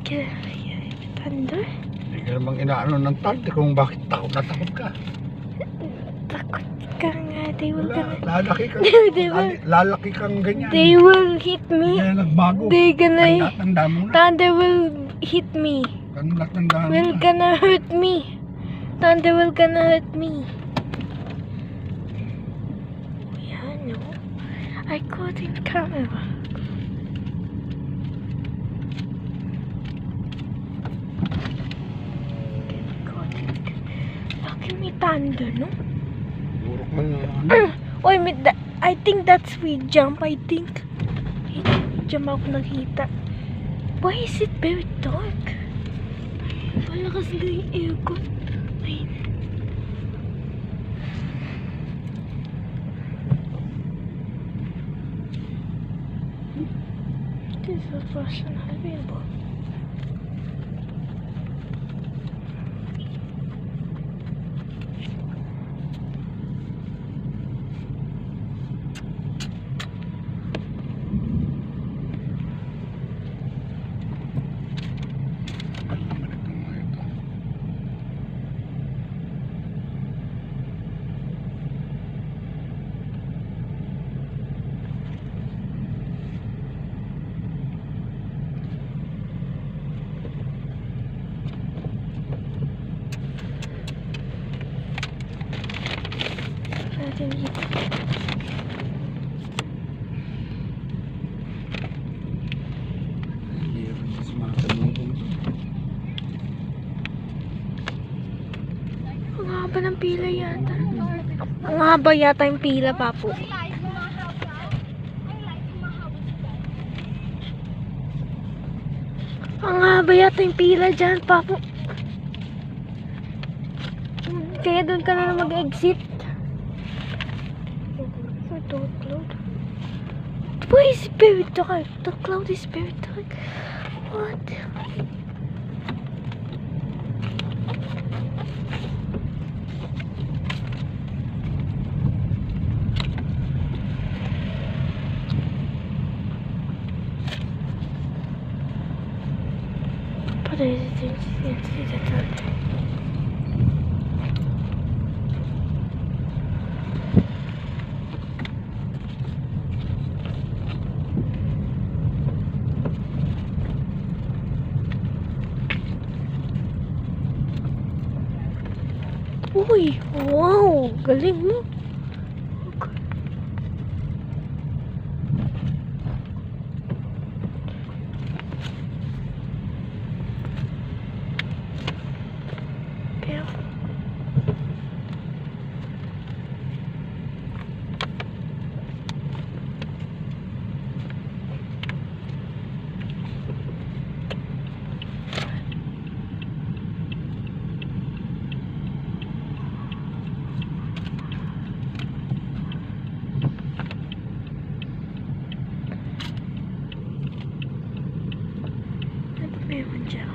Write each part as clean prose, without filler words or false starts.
Thunder? Hindi ka namang inaano ng thunder kung bakit takot na takot ka. Takot ka nga. They will Wala, gonna... lalaki kang ganyan. They will hit me. Kaya nagbago. They gonna... Tanda mo na. Thunder will hit me. Tanda mo Will na. gonna hurt me. Thunder will gonna hurt me. Yeah, no. I caught in camera. Bakit may thunder, no? Burok man na. Oy, I think that's we jump, I think. Jump ako nakita. Why is it very dark? Malakas na yung aircon. Ay. This is a Russian highway above. Natin dito. Ang haba ng pila yata. Ang haba yata yung pila, Papo. Ang haba yata yung pila dyan, Papo. Kaya doon ka na mag-exit. Cloud. Why is it very dark? The cloud is very dark. What? What is it? See the thunder. Uy, wow, galing mo. Pero meron dyan.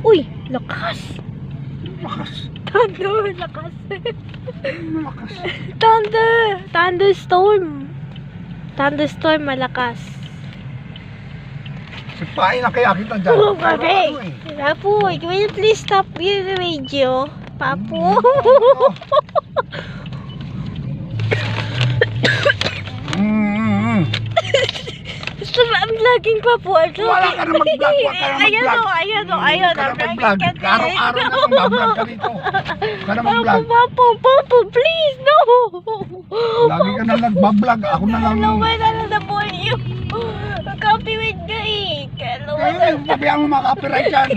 Uy! Lakas! Lakas. Thunder! Lakas! Malakas. Thunder! Thunderstorm! Thunderstorm malakas. Sipain na kaya kita dyan. Oh, babe! Ano eh? Papo, will you please stop with the radio? Papo! I'm vlogging, Papo. Wala ka na mag-vlog. Huwag ka na mag-vlog. Ayan o. Huwag ka na mag-vlog. Araw-araw na lang mag-vlog ka dito. Huwag ka na mag-vlog. Papo, please, no! Lagi ka na nag-vlog. Ako na lang. Lower na lang na volume. Copyright ka eh. Kaya pabayaan mo mga-copyright yan.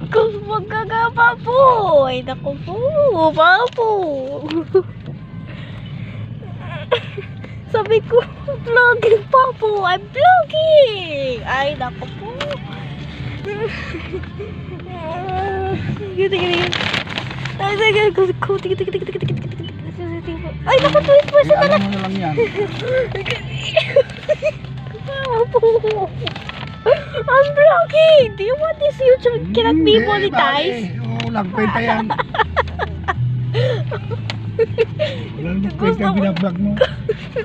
Kung magkagapa po. Ay, naku po. Papo. Sabi ko, vlogging pa po. I'm vlogging. Ay, naku po. Gini. Ay, naku po. Alam mo na lang yan. I'm vlogging. Do you want this YouTube? Can it be monetized? lang, kwenta yan. Wala naman kwenta yung binablog mo.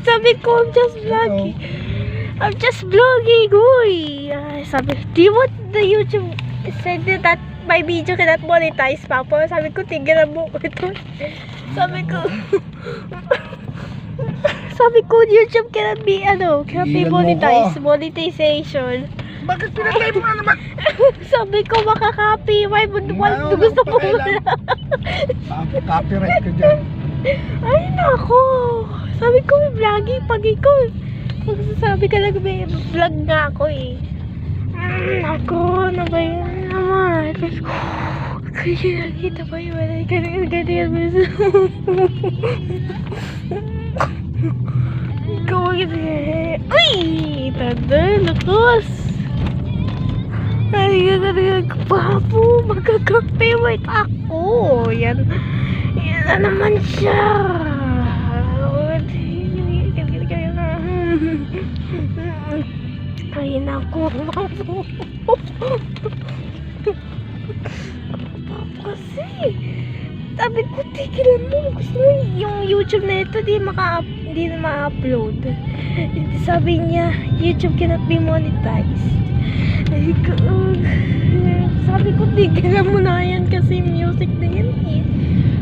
Sabi ko, I'm just vlogging. I'm just vlogging, uy. Sabi, do you want the YouTube said that my video cannot monetize, Papa? Sabi ko, tignan mo ito. Sabi ko, sabi ko, YouTube cannot be, cannot be monetized. Monetization. Bakit pinatay mo na naman? Sabi ko, makaka-copyright. Gusto ko wala. Copyright ka dyan. Ay, nako. Sabi ko, may vlogging pag ikaw. Magsasabi ka lang, may vlog nga ako eh. Nako, ano ba yun naman? Kaya nakita ba yun? Ganyan mo. Ikaw ganyan. Uy! Tanda, lakas. Ay, Papo, magkaka-favorite ako. Yan na naman siya. Ay, naku, Papo. Kasi, sabi ko, tigilan mo. Gusto mo yung YouTube na ito, di na ma-upload. Sabi niya, YouTube cannot be monetized. Ay, sabi ko, tigilan mo na yan kasi music na yan eh.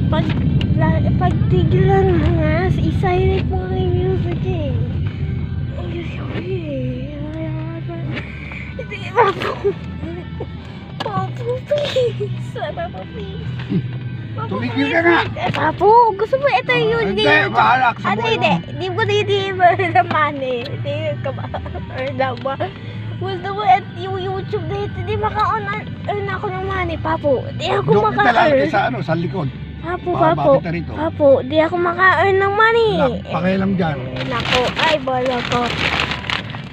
Pag tigilan mo nga, i-silent mo nga yung music eh. Papo, please. Papo, please. Tumigil ka nga. Papo, gusto mo ito yung Hindi, bahala ka sa buhay mo. Hindi mo naman eh. Hindi ka ba? Gusto mo yung YouTube na ito, di maka-on ako ng money, Papo. Di ako Doon kita lalagay maka-earn. sa likod. Papo. Papo, di ako maka-earn ng money. Pakialam dyan. Nako, ay bala ko.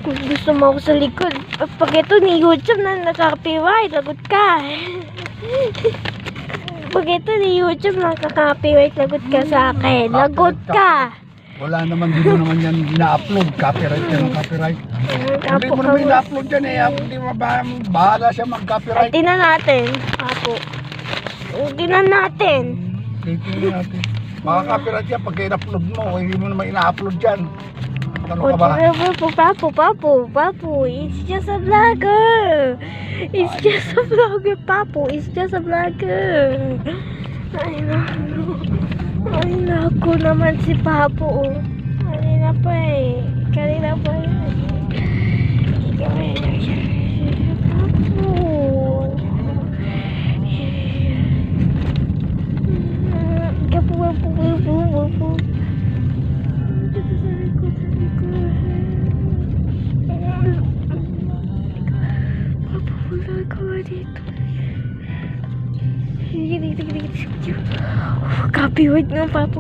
Kung gusto mo ako sa likod, pag ito ni YouTube na nakaka-copyright, lagot ka. Pag ito ni YouTube na nakaka-copyright, lagot ka sa akin. Lagot ka. Wala naman, di mo naman yan ina-upload. Copyright yan ang copyright. Hindi mo naman ina-upload yan eh. Hindi mo bahala siya mag-copyright. Tingnan natin, Papo. Tingnan natin. Tingnan natin. Maka-copyright yan pag in-upload mo. Hindi mo naman ina-upload yan. Ano ka ba? Papo, it's just a vlogger. It's just a vlogger, Papo. It's just a vlogger. Ay, naku naman si Papo. Kanina pa eh. Papo. Papo. Copyright nga, Papo.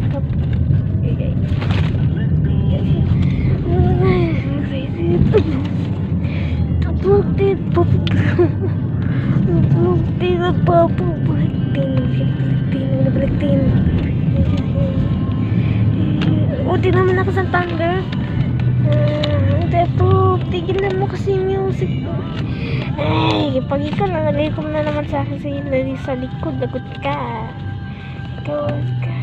Tuplugtin, Papo. Tuplugtin na, Papo. Balagtin. O, di naman ako sa Thunder. Papo, tigilan mo kasi music mo. Ay, pag ikaw nalagay ko na naman sa akin sa likod, lagot ka. Ikaw ka.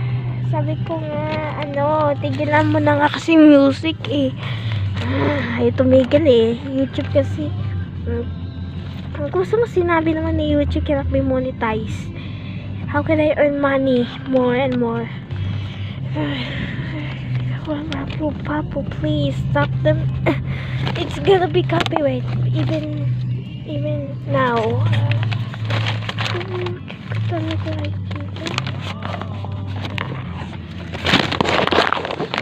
Sabi ko nga, tigilan mo na nga kasi music eh. Ay, tumigil eh. YouTube kasi. Ang gusto mo sinabi naman ni YouTube cannot be monetized. How can I earn money more and more? Papo, please stop them. It's gonna be copyright even now.